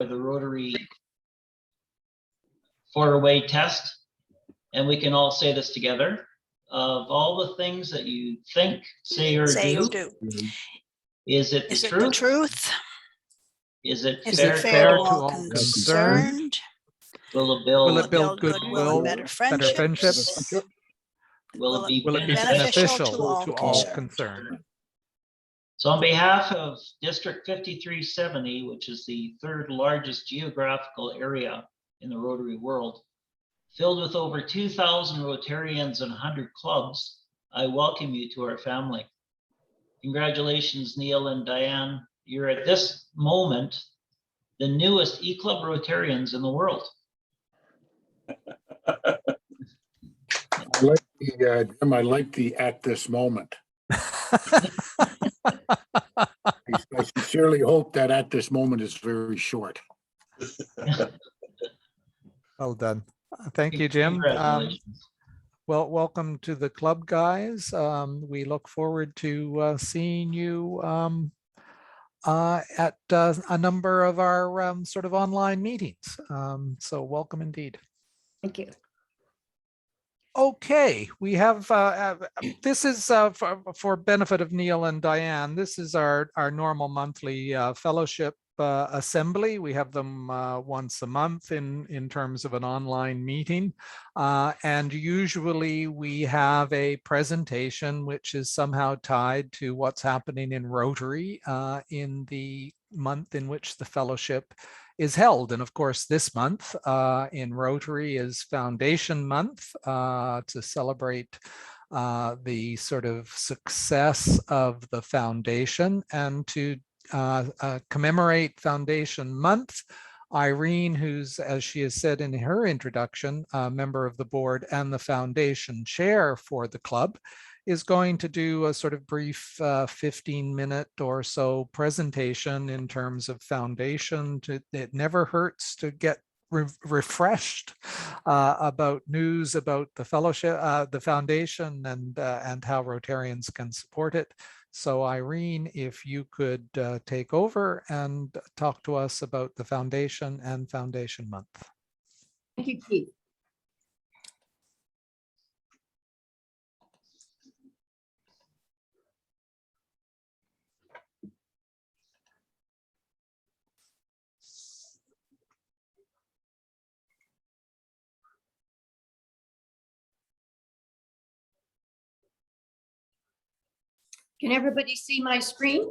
the Rotary 4-way test, and we can all say this together. Of all the things that you think, say, or do, is it the truth? Is it fair to all concerned? Will it build goodwill and better friendships? Will it be beneficial to all concerned? So on behalf of District 5370, which is the third largest geographical area in the Rotary world, filled with over 2,000 Rotarians and 100 clubs, I welcome you to our family. Congratulations, Neil and Diane. You're at this moment the newest E-Club Rotarians in the world. Jim, I like the at this moment. I sincerely hope that at this moment is very short. Well done. Thank you, Jim. Well, welcome to the club, guys. We look forward to seeing you at a number of our sort of online meetings. So welcome indeed. Thank you. Okay, we have this is for benefit of Neil and Diane. This is our normal monthly fellowship assembly. We have them once a month in terms of an online meeting, and usually we have a presentation which is somehow tied to what's happening in Rotary in the month in which the fellowship is held. And of course, this month in Rotary is Foundation Month to celebrate the sort of success of the foundation, and to commemorate Foundation Month. Irene, who's, as she has said in her introduction, a member of the board and the foundation chair for the club, is going to do a sort of brief 15-minute or so presentation in terms of foundation. It never hurts to get refreshed about news about the fellowship, the foundation, and how Rotarians can support it. So Irene, if you could take over and talk to us about the foundation and Foundation Month. Thank you, Keith. Can everybody see my screen?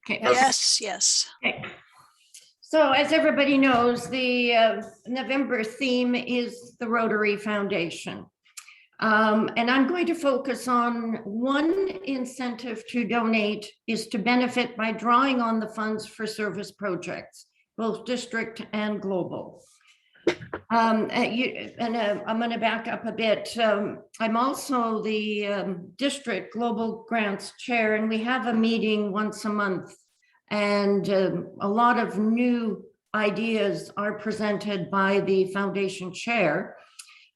Okay. Yes, yes. Okay. So as everybody knows, the November theme is the Rotary Foundation. And I'm going to focus on one incentive to donate is to benefit by drawing on the funds for service projects, both district and global. I'm going to back up a bit. I'm also the district global grants chair, and we have a meeting once a month, and a lot of new ideas are presented by the foundation chair.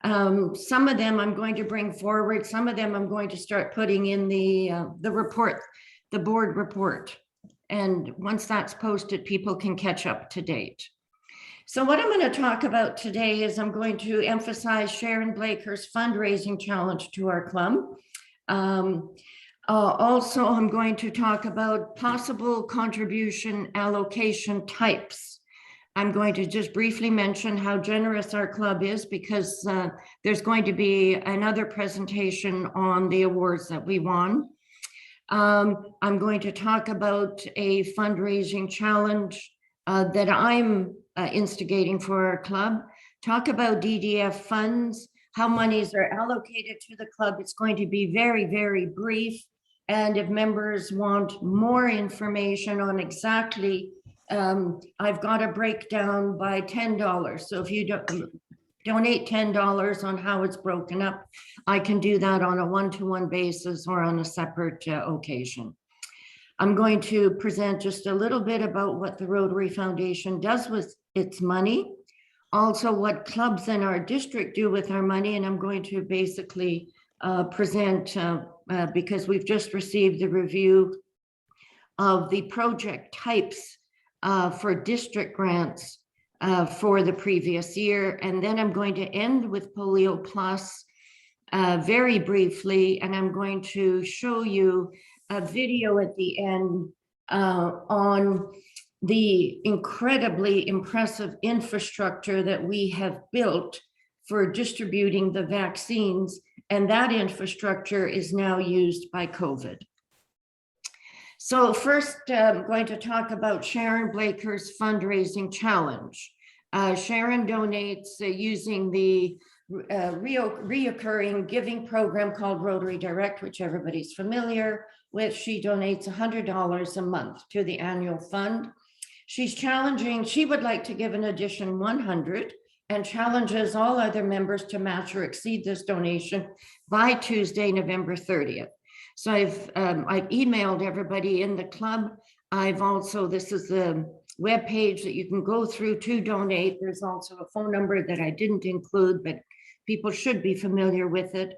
Some of them I'm going to bring forward. Some of them I'm going to start putting in the report, the board report. And once that's posted, people can catch up to date. So what I'm going to talk about today is I'm going to emphasize Sharon Blaker's fundraising challenge to our club. Also, I'm going to talk about possible contribution allocation types. I'm going to just briefly mention how generous our club is, because there's going to be another presentation on the awards that we won. I'm going to talk about a fundraising challenge that I'm instigating for our club, talk about DDF funds, how monies are allocated to the club. It's going to be very, very brief. And if members want more information on exactly, I've got a breakdown by $10. So if you donate $10 on how it's broken up, I can do that on a one-to-one basis or on a separate occasion. I'm going to present just a little bit about what the Rotary Foundation does with its money, also what clubs in our district do with our money, and I'm going to basically present, because we've just received the review of the project types for district grants for the previous year. And then I'm going to end with Polio Plus very briefly, and I'm going to show you a video at the end on the incredibly impressive infrastructure that we have built for distributing the vaccines, and that infrastructure is now used by COVID. So first, I'm going to talk about Sharon Blaker's fundraising challenge. Sharon donates using the reoccurring giving program called Rotary Direct, which everybody's familiar with. She donates $100 a month to the annual fund. She's challenging, she would like to give an addition 100 and challenges all other members to match or exceed this donation by Tuesday, November 30th. So I've emailed everybody in the club. I've also, this is the web page that you can go through to donate. There's also a phone number that I didn't include, but people should be familiar with it.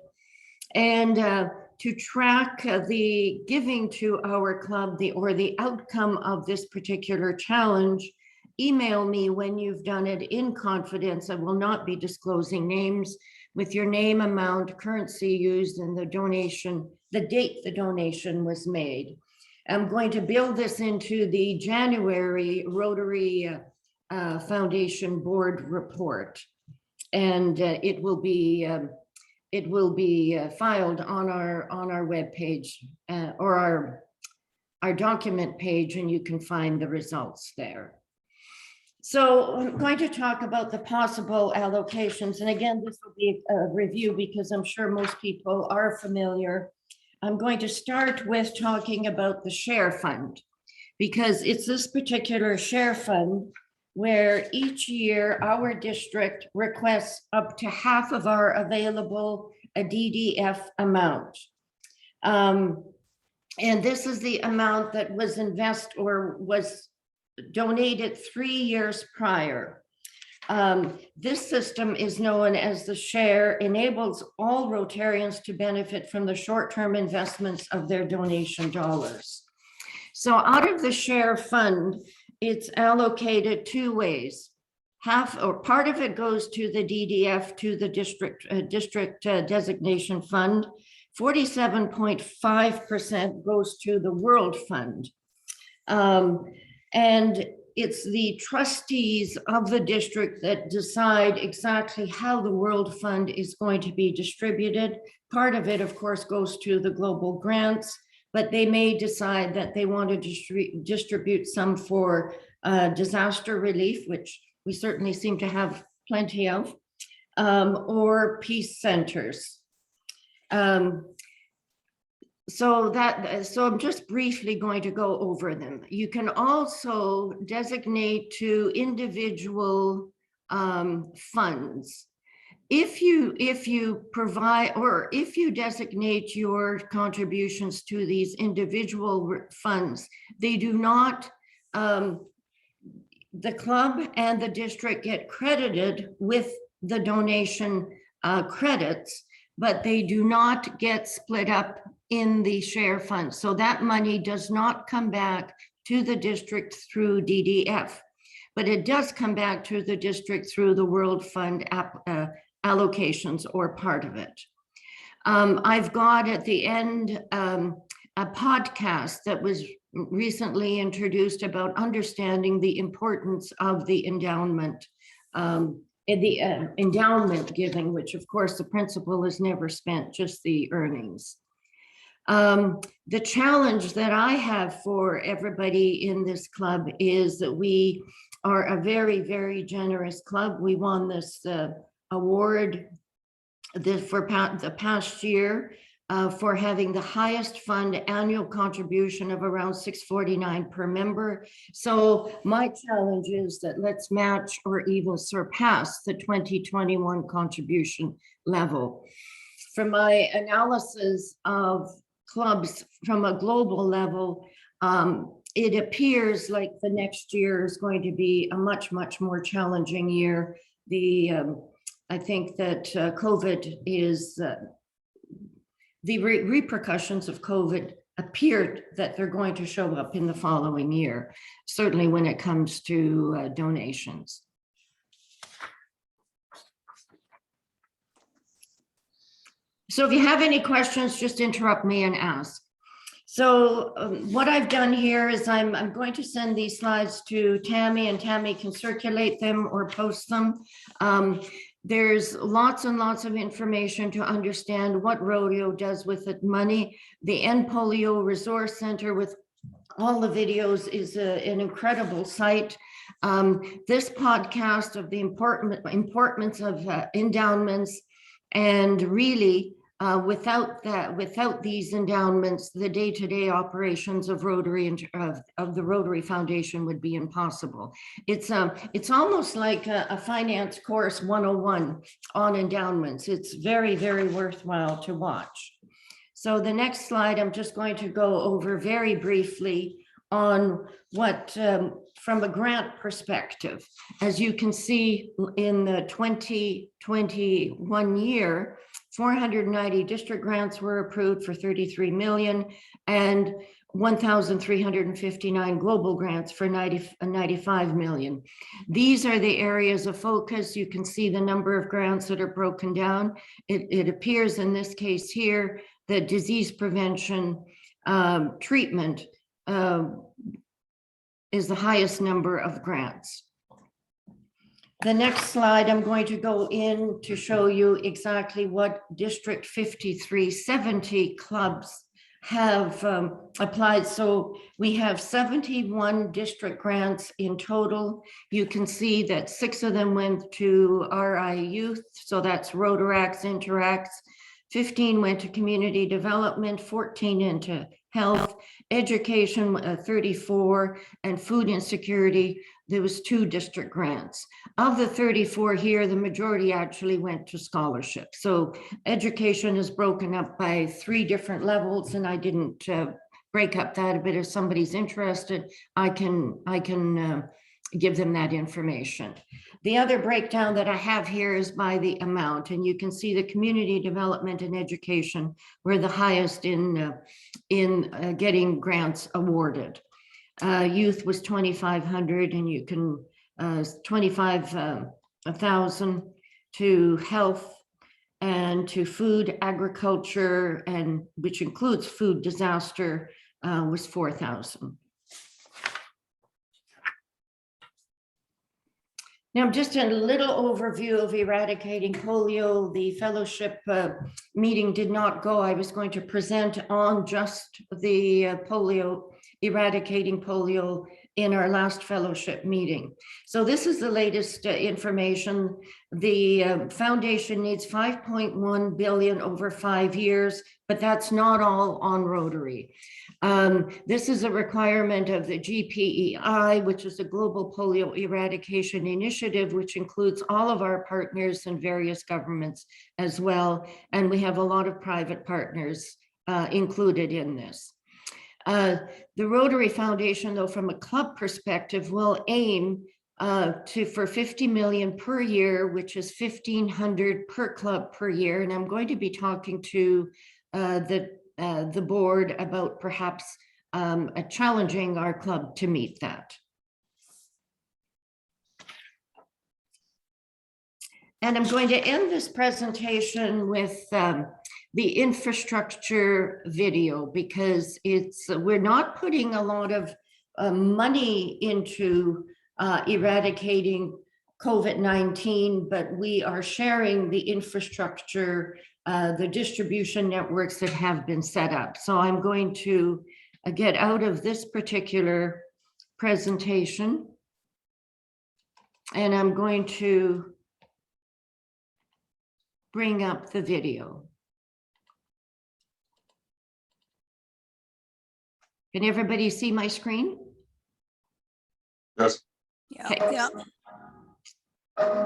And to track the giving to our club, or the outcome of this particular challenge, email me when you've done it in confidence. I will not be disclosing names, with your name, amount, currency used, and the donation, the date the donation was made. I'm going to build this into the January Rotary Foundation Board report, and it will be filed on our web page or our document page, and you can find the results there. So I'm going to talk about the possible allocations. And again, this will be a review because I'm sure most people are familiar. I'm going to start with talking about the share fund, because it's this particular share fund where each year our district requests up to half of our available DDF amount. And this is the amount that was invested or was donated 3 years prior. This system is known as the share, enables all Rotarians to benefit from the short-term investments of their donation dollars. So out of the share fund, it's allocated two ways. Half or part of it goes to the DDF, to the district designation fund. 47.5% goes to the World Fund. And it's the trustees of the district that decide exactly how the World Fund is going to be distributed. Part of it, of course, goes to the global grants, but they may decide that they want to distribute some for disaster relief, which we certainly seem to have plenty of, or peace centers. So I'm just briefly going to go over them. You can also designate to individual funds. If you provide, or if you designate your contributions to these individual funds, they do not, the club and the district get credited with the donation credits, but they do not get split up in the share fund. So that money does not come back to the district through DDF, but it does come back to the district through the World Fund allocations or part of it. I've got at the end a podcast that was recently introduced about understanding the importance of the endowment, endowment giving, which of course the principal is never spent, just the earnings. The challenge that I have for everybody in this club is that we are a very, very generous club. We won this award for the past year for having the highest fund annual contribution of around $649 per member. So my challenge is that let's match or even surpass the 2021 contribution level. From my analysis of clubs from a global level, it appears like the next year is going to be a much, much more challenging year. I think that COVID is, the repercussions of COVID appear that they're going to show up in the following year, certainly when it comes to donations. So if you have any questions, just interrupt me and ask. So what I've done here is I'm going to send these slides to Tammy, and Tammy can circulate them or post them. There's lots and lots of information to understand what rodeo does with its money. The End Polio Resource Center with all the videos is an incredible site. This podcast of the importance of endowments, and really without these endowments, the day-to-day operations of Rotary and of the Rotary Foundation would be impossible. It's almost like a finance course 101 on endowments. It's very, very worthwhile to watch. So the next slide, I'm just going to go over very briefly on what, from a grant perspective, as you can see in the 2021 year, 490 district grants were approved for 33 million and 1,359 global grants for 95 million. These are the areas of focus. You can see the number of grants that are broken down. It appears in this case here that disease prevention treatment is the highest number of grants. The next slide, I'm going to go in to show you exactly what District 5370 clubs have applied. So we have 71 district grants in total. You can see that 6 of them went to RI Youth, so that's Rotaract, Interacts. 15 went to community development, 14 into health, education, 34, and food insecurity. There was 2 district grants. Of the 34 here, the majority actually went to scholarships. So education is broken up by 3 different levels, and I didn't break up that, but if somebody's interested, I can give them that information. The other breakdown that I have here is by the amount, and you can see the community development and education were the highest in getting grants awarded. Youth was 2,500, and you can 25,000 to health and to food, agriculture, and which includes food disaster was 4,000. Now, just a little overview of eradicating polio. The fellowship meeting did not go. I was going to present on just the eradicating polio in our last fellowship meeting. So this is the latest information. The foundation needs 5.1 billion over 5 years, but that's not all on Rotary. This is a requirement of the GPEI, which is a Global Polio Eradication Initiative, which includes all of our partners and various governments as well. And we have a lot of private partners included in this. The Rotary Foundation, though, from a club perspective, will aim for 50 million per year, which is 1,500 per club per year. And I'm going to be talking to the board about perhaps challenging our club to meet that. And I'm going to end this presentation with the infrastructure video, because we're not putting a lot of money into eradicating COVID-19, but we are sharing the infrastructure, the distribution networks that have been set up. So I'm going to get out of this particular presentation, and I'm going to bring up the video. Can everybody see my screen? Yes. Yeah. Okay. Yeah.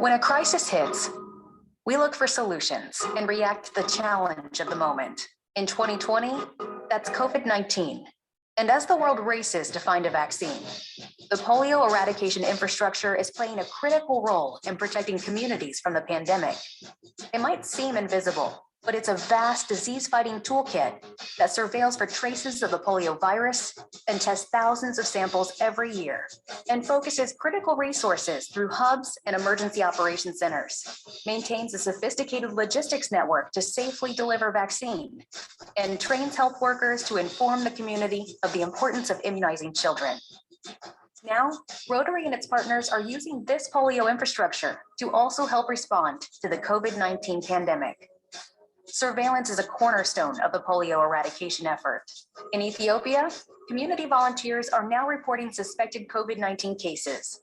When a crisis hits, we look for solutions and react to the challenge of the moment. In 2020, that's COVID-19. And as the world races to find a vaccine, the polio eradication infrastructure is playing a critical role in protecting communities from the pandemic. It might seem invisible, but it's a vast disease-fighting toolkit that surveils for traces of the polio virus and tests thousands of samples every year and focuses critical resources through hubs and emergency operations centers, maintains a sophisticated logistics network to safely deliver vaccine, and trains health workers to inform the community of the importance of immunizing children. Now, Rotary and its partners are using this polio infrastructure to also help respond to the COVID-19 pandemic. Surveillance is a cornerstone of the polio eradication effort. In Ethiopia, community volunteers are now reporting suspected COVID-19 cases.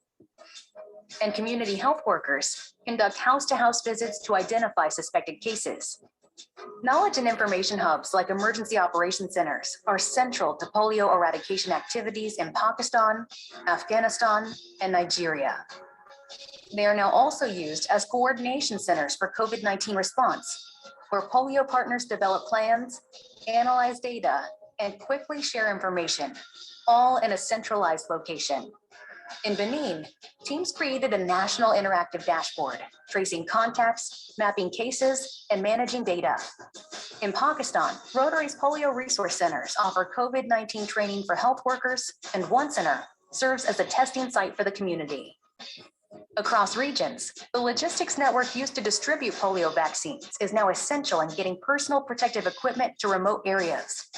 And community health workers conduct house-to-house visits to identify suspected cases. Knowledge and information hubs like emergency operations centers are central to polio eradication activities in Pakistan, Afghanistan, and Nigeria. They are now also used as coordination centers for COVID-19 response, where polio partners develop plans, analyze data, and quickly share information, all in a centralized location. In Benin, teams created a national interactive dashboard, tracing contacts, mapping cases, and managing data. In Pakistan, Rotary's Polio Resource Centers offer COVID-19 training for health workers, and one center serves as a testing site for the community. Across regions, the logistics network used to distribute polio vaccines is now essential in getting personal protective equipment to remote areas.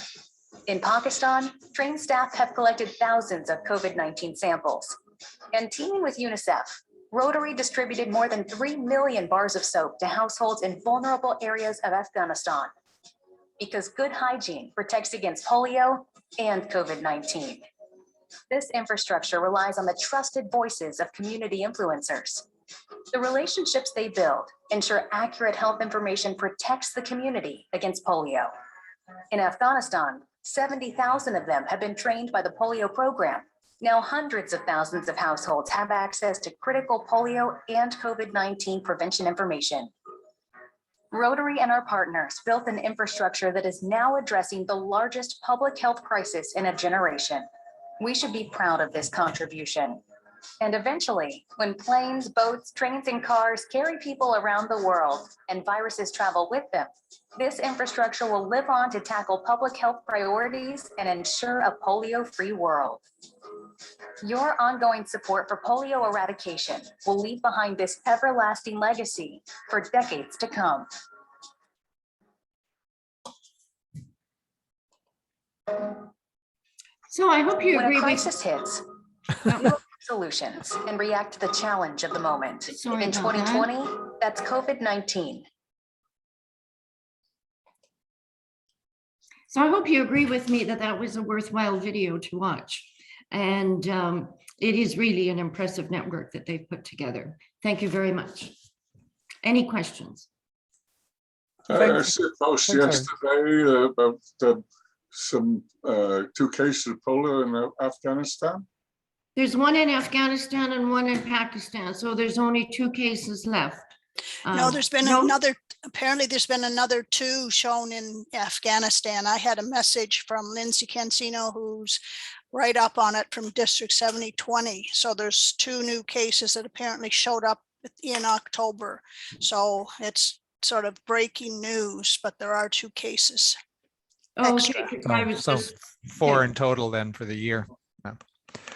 In Pakistan, trained staff have collected thousands of COVID-19 samples. And teaming with UNICEF, Rotary distributed more than 3 million bars of soap to households in vulnerable areas of Afghanistan. Because good hygiene protects against polio and COVID-19. This infrastructure relies on the trusted voices of community influencers. The relationships they build ensure accurate health information protects the community against polio. In Afghanistan, 70,000 of them have been trained by the polio program. Now hundreds of thousands of households have access to critical polio and COVID-19 prevention information. Rotary and our partners built an infrastructure that is now addressing the largest public health crisis in a generation. We should be proud of this contribution. And eventually, when planes, boats, trains, and cars carry people around the world and viruses travel with them, this infrastructure will live on to tackle public health priorities and ensure a polio-free world. Your ongoing support for polio eradication will leave behind this everlasting legacy for decades to come. So I hope you When agree a with. crisis hits, we look for solutions and react to the challenge of the moment. Sorry In about that. 2020, that's COVID-19. So I hope you agree with me that that was a worthwhile video to watch. And it is really an impressive network that they've put together. Thank you very much. Any questions? I said post yesterday about some 2 cases of polio in Afghanistan. There's one in Afghanistan and one in Pakistan. So there's only 2 cases left. No, there's been another, apparently there's been another 2 shown in Afghanistan. I had a message from Lindsay Cancino, who's right up on it from District 7020. So there's 2 new cases that apparently showed up in October. So it's sort of breaking news, but there are 2 cases. Extra. Okay. So 4 in total then for the year. Yeah.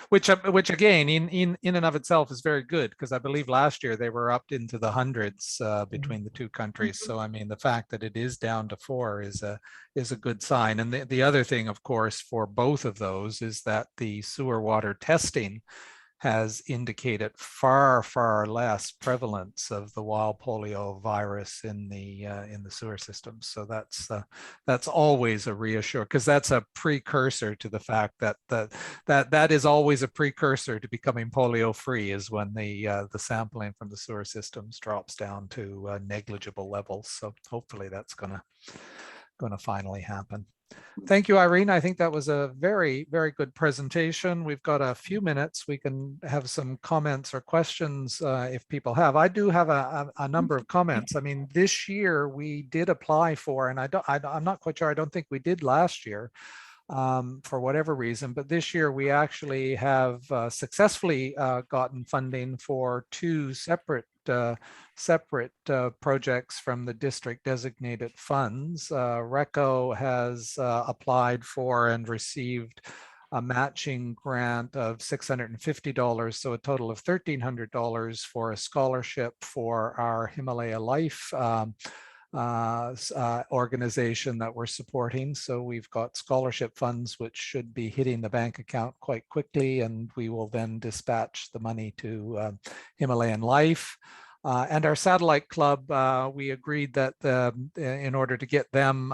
Which again, in and of itself is very good, because I believe last year they were up into the hundreds between the 2 countries. So I mean, the fact that it is down to 4 is a good sign. And the other thing, of course, for both of those is that the sewer water testing has indicated far less prevalence of the wild polio virus in the sewer system. So that's always a reassure, because that's a precursor to the fact that is always a precursor to becoming polio free, is when the sampling from the sewer systems drops down to negligible levels. So hopefully that's going to finally happen. Thank you, Irene. I think that was a very good presentation. We've got a few minutes. We can have some comments or questions if people have. I do have a number of comments. I mean, this year we did apply for, and I'm not quite sure, I don't think we did last year for whatever reason, but this year we actually have successfully gotten funding for 2 separate separate projects from the district designated funds. Recco has applied for and received a matching grant of $650, so a total of $1,300 for a scholarship for our Himalaya Life organization that we're supporting. So we've got scholarship funds which should be hitting the bank account quite quickly, and we will then dispatch the money to Himalayan Life. And our satellite club, we agreed that in order to get them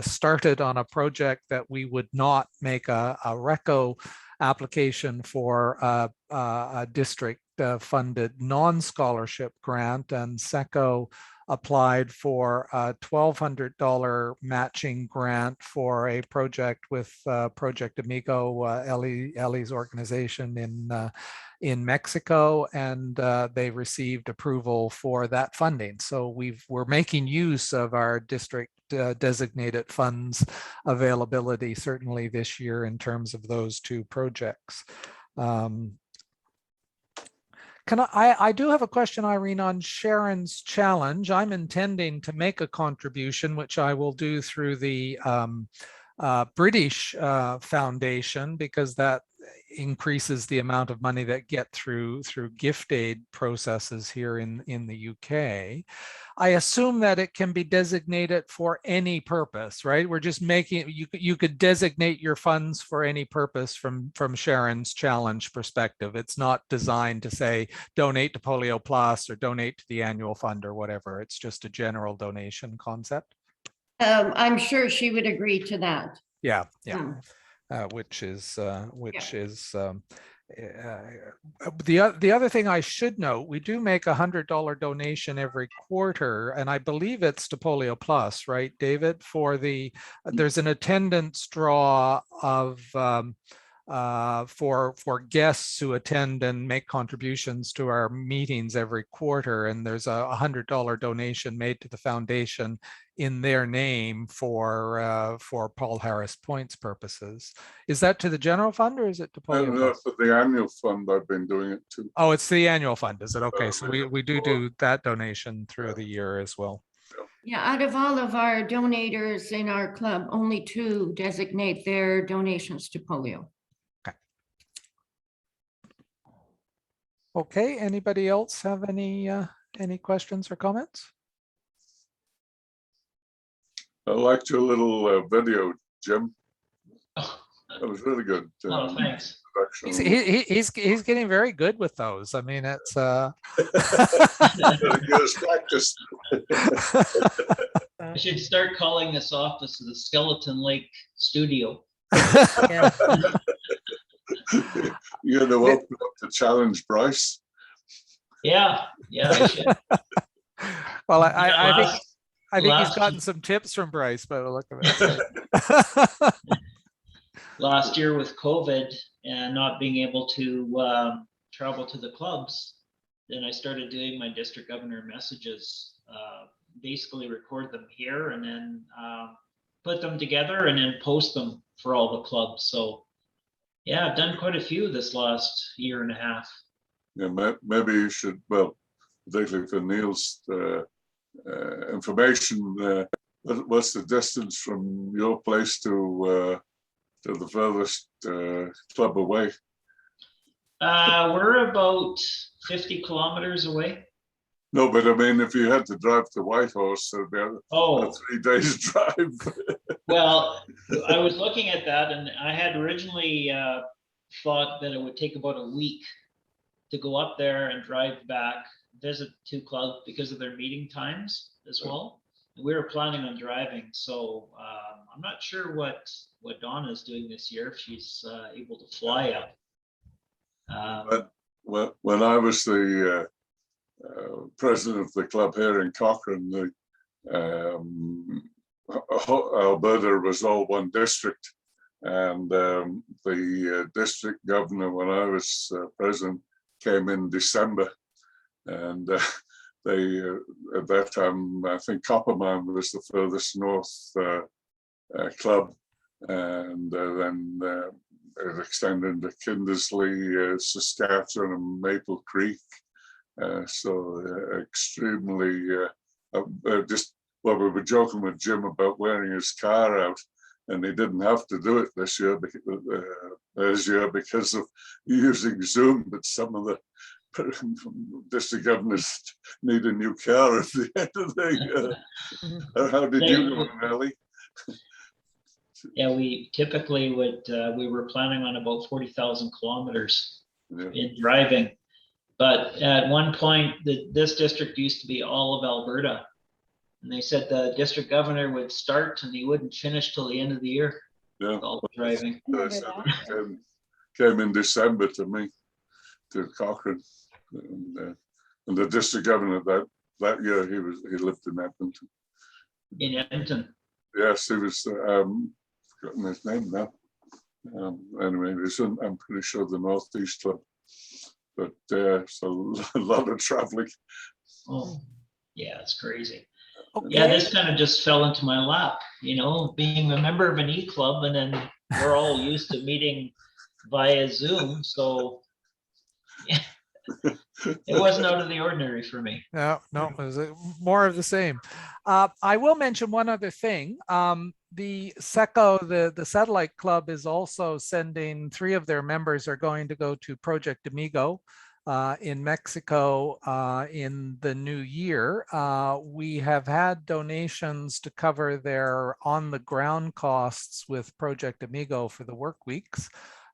started on a project, that we would not make a Recco application for a district funded non-scholarship grant, and SECO applied for a $1,200 matching grant for a project with Project Amigo, Ellie's organization in Mexico, and they received approval for that funding. So we're making use of our district designated funds availability certainly this year in terms of those two projects. I do have a question, Irene, on Sharon's challenge. I'm intending to make a contribution, which I will do through the British Foundation, because that increases the amount of money that get through gift aid processes here in the UK. I assume that it can be designated for any purpose, right? We're just making, you could designate your funds for any purpose from Sharon's challenge perspective. It's not designed to say donate to Polio Plus or donate to the annual fund or whatever. It's just a general donation concept. I'm sure she would agree to that. Yeah. Which is the other thing I should note, we do make $100 donation every quarter, and I believe it's to Polio Plus, right, David? For there's an attendance draw of for guests who attend and make contributions to our meetings every quarter, and there's a $100 donation made to the foundation in their name for Paul Harris Points purposes. Is that to the general fund or is it to Polio? No, for the annual fund, I've been doing it too. Oh, it's the annual fund, is it? Okay, so we do that donation through the year as well. Yeah, out of all of our donators in our club, only 2 designate their donations to polio. Okay, anybody else have any questions or comments? I liked your little video, Jim. That was really good. Oh, thanks. He's getting very good with those. I mean, it's practice. I should start calling this office the Skeleton Lake Studio. You're going to open up to challenge Bryce. Yeah, I should. Well, I think he's gotten some tips from Bryce by the look of it. Last year with COVID and not being able to travel to the clubs, then I started doing my district governor messages, basically record them here and then put them together and then post them for all the clubs. So yeah, I've done quite a few this last year and a half. Yeah, maybe you should, well, particularly for Neil's information, what's the distance from your place to the furthest club away? We're about 50 kilometers away. No, but I mean, if you had to drive to Whitehorse, it'd be a 3 days drive. Well, I was looking at that, and I had originally thought that it would take about a week to go up there and drive back, visit 2 clubs because of their meeting times as well. And we were planning on driving, so I'm not sure what Donna is doing this year, if she's able to fly up. But when I was the president of the club here in Cochrane, Alberta was all one district, and the district governor, when I was president, came in December, and they at that time, I think Coppermine was the furthest north club, and then it extended to Kindersley, Saskatchewan, and Maple Creek, Extremely, we were joking with Jim about wearing his car out, and he didn't have to do it this year because of using Zoom, but some of the district governors need a new car at the end of the year. How did you go, Ellie? Yeah, we typically would, we were planning on about 40,000 kilometers in driving. But at one point, this district used to be all of Alberta. And they said the district governor would start and he wouldn't finish till the end of the year. Yeah, all the driving. Came in December to me, to Cochrane. And the district governor that year, he lived in Edmonton. In Edmonton. Yes, he was, forgotten his name now. Anyway, he was in, I'm pretty sure, the Northeast Club. But so a lot of traveling. Oh, yeah, it's crazy. Okay. Yeah, this kind of just fell into my lap, you know, being a member of an e-club, and then we're all used to meeting via Zoom. So yeah, it wasn't out of the ordinary for me. No, it was more of the same. I will mention one other thing. The SECO, the Satellite Club, is also sending 3 of their members are going to go to Project Amigo in Mexico in the new year. We have had donations to cover their on-the-ground costs with Project Amigo for the work weeks.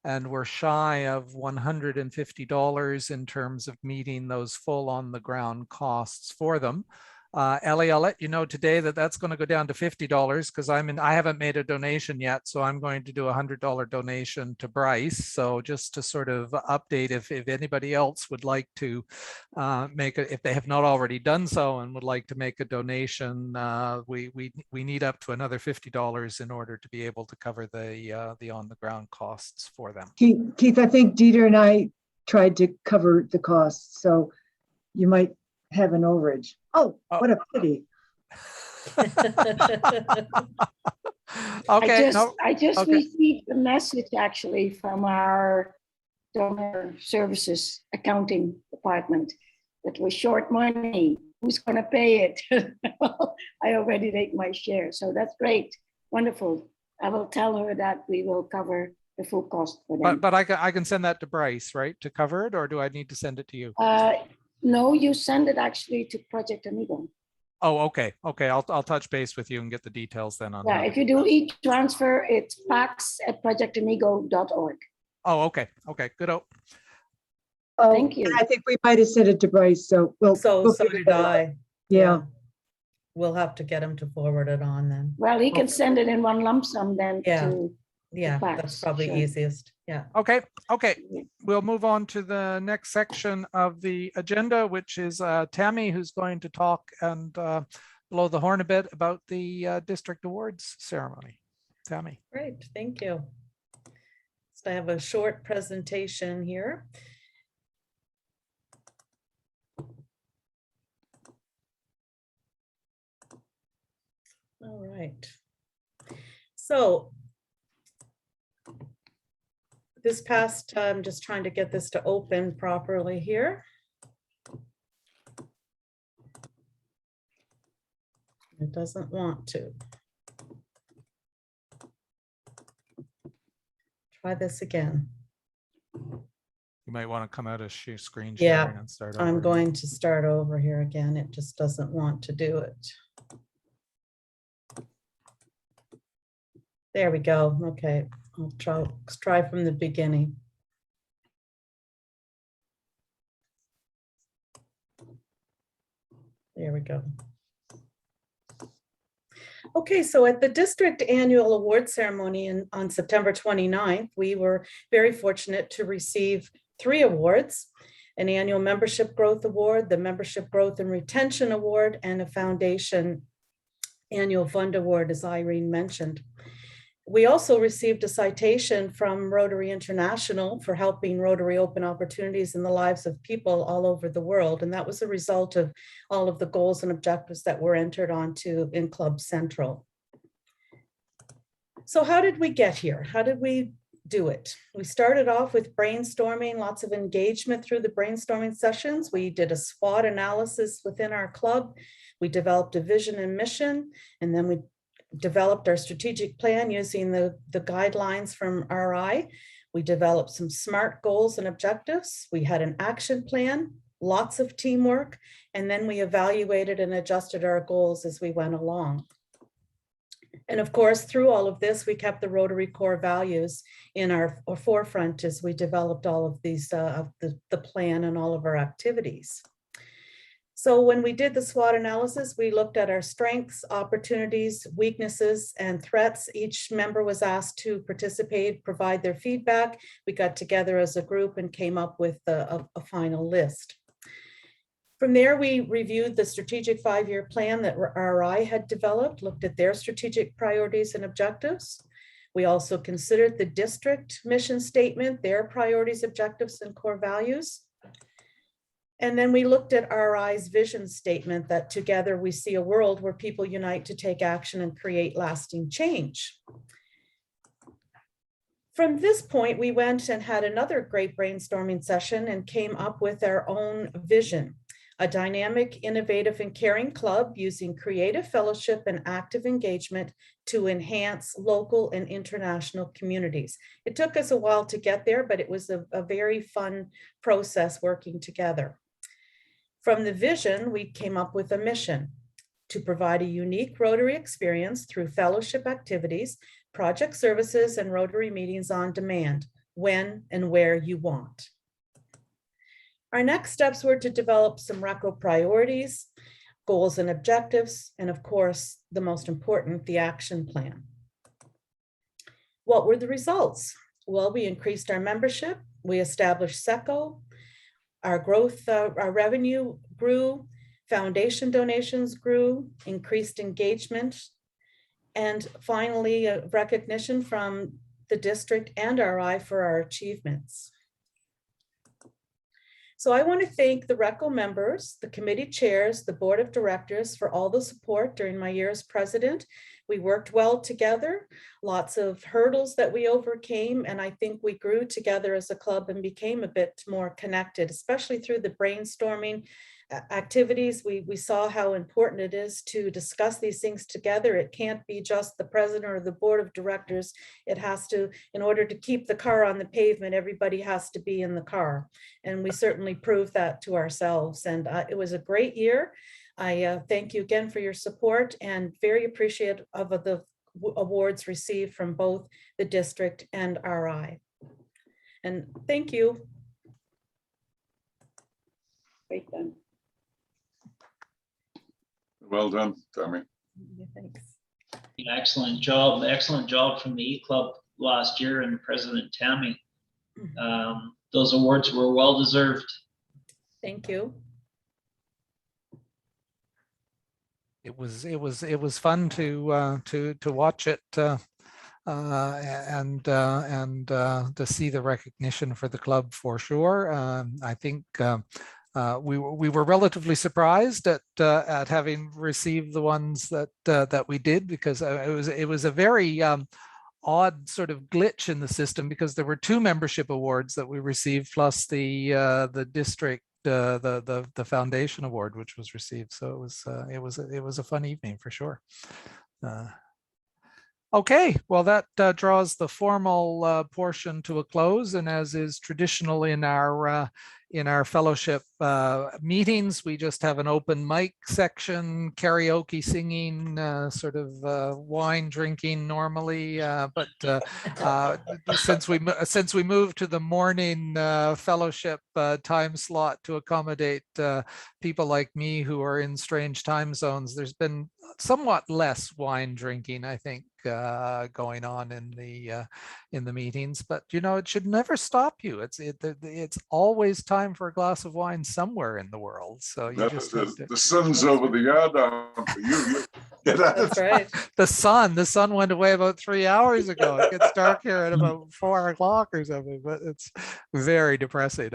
And we're shy of $150 in terms of meeting those full on-the-ground costs for them. Ellie, I'll let you know today that that's going to go down to $50 because I haven't made a donation yet, so I'm going to do a $100 donation to Bryce. So just to sort of update, if anybody else would like to make it, if they have not already done so and would like to make a donation, we need up to another $50 in order to be able to cover the on-the-ground costs for them. Keith, I think Dieter and I tried to cover the costs, so you might have an overage. Oh, what a pity. Okay. I just received a message actually from our donor services accounting department that we're short money. Who's going to pay it? I already take my share. So that's great. Wonderful. I will tell her that we will cover the full cost for them. But I can send that to Bryce, right, to cover it, or do I need to send it to you? No, you send it actually to Project Amigo. Oh, okay. I'll touch base with you and get the details then on. Yeah, if you do e-transfer, it's pax@projectamigo.org. Oh, okay. Good. Oh, thank you. I think we might have sent it to Bryce, so we'll did I. Yeah. We'll have to get him to forward it on then. Well, he can send it in one lump sum then. Yeah, that's probably easiest. Yeah. Okay. We'll move on to the next section of the agenda, which is Tammy, who's going to talk and blow the horn a bit about the district awards ceremony. Tammy. Great, thank you. So I have a short presentation here. All right. So this past, I'm just trying to get this to open properly here. It doesn't want to. Try this again. You might want to come out of screen sharing and start over. I'm going to start over here again. It just doesn't want to do it. There we go. Okay, I'll try from the beginning. There we go. Okay, so at the district annual award ceremony on September 29th, we were very fortunate to receive 3 awards: an annual membership growth award, the membership growth and retention award, and a foundation annual fund award, as Irene mentioned. We also received a citation from Rotary International for helping Rotary open opportunities in the lives of people all over the world. And that was a result of all of the goals and objectives that were entered onto in Club Central. So how did we get here? How did we do it. We started off with brainstorming, lots of engagement through the brainstorming sessions. We did a SWOT analysis within our club. We developed a vision and mission, and then we developed our strategic plan using the guidelines from RI. We developed some SMART goals and objectives. We had an action plan, lots of teamwork, and then we evaluated and adjusted our goals as we went along. And of course, through all of this, we kept the Rotary core values in our forefront as we developed all of these, the plan and all of our activities. So when we did the SWOT analysis, we looked at our strengths, opportunities, weaknesses, and threats. Each member was asked to participate, provide their feedback. We got together as a group and came up with a final list. From there, we reviewed the strategic 5-year plan that RI had developed, looked at their strategic priorities and objectives. We also considered the district mission statement, their priorities, objectives, and core values. And then we looked at RI's vision statement that together we see a world where people unite to take action and create lasting change. From this point, we went and had another great brainstorming session and came up with our own vision. A dynamic, innovative, and caring club using creative fellowship and active engagement to enhance local and international communities. It took us a while to get there, but it was a very fun process working together. From the vision, we came up with a mission to provide a unique Rotary experience through fellowship activities, project services, and Rotary meetings on demand, when and where you want. Our next steps were to develop some Recco priorities, goals and objectives, and of course, the most important, the action plan. What were the results? Well, we increased our membership, we established SECO, our growth, our revenue grew, foundation donations grew, increased engagement, and finally, recognition from the district and RI for our achievements. So I want to thank the Recco members, the committee chairs, the board of directors for all the support during my year as president. We worked well together, lots of hurdles that we overcame, and I think we grew together as a club and became a bit more connected, especially through the brainstorming activities. We saw how important it is to discuss these things together. It can't be just the president or the board of directors. It has to, in order to keep the car on the pavement, everybody has to be in the car. And we certainly proved that to ourselves. And it was a great year. I thank you again for your support and very appreciative of the awards received from both the district and RI. And thank you. Great done. Well done, Tammy. Thanks. Excellent job from the E-Club last year and President Tammy. Those awards were well deserved. Thank you. It was fun to watch it and to see the recognition for the club for sure. I think we were relatively surprised at having received the ones that we did, because it was a very odd sort of glitch in the system, because there were 2 membership awards that we received plus the district the foundation award which was received. So it was a fun evening for sure. Okay, well, that draws the formal portion to a close, and as is traditional in our fellowship meetings, we just have an open mic section, karaoke singing, sort of wine drinking normally, but since we moved to the morning fellowship time slot to accommodate people like me who are in strange time zones, there's been somewhat less wine drinking, I think, going on in the meetings. But you know, it should never stop you. It's always time for a glass of wine somewhere in the world. So you just the sun's over the yard arm for you. That's right. The sun went away about 3 hours ago. It gets dark here at about 4 o'clock or something, but it's very depressing.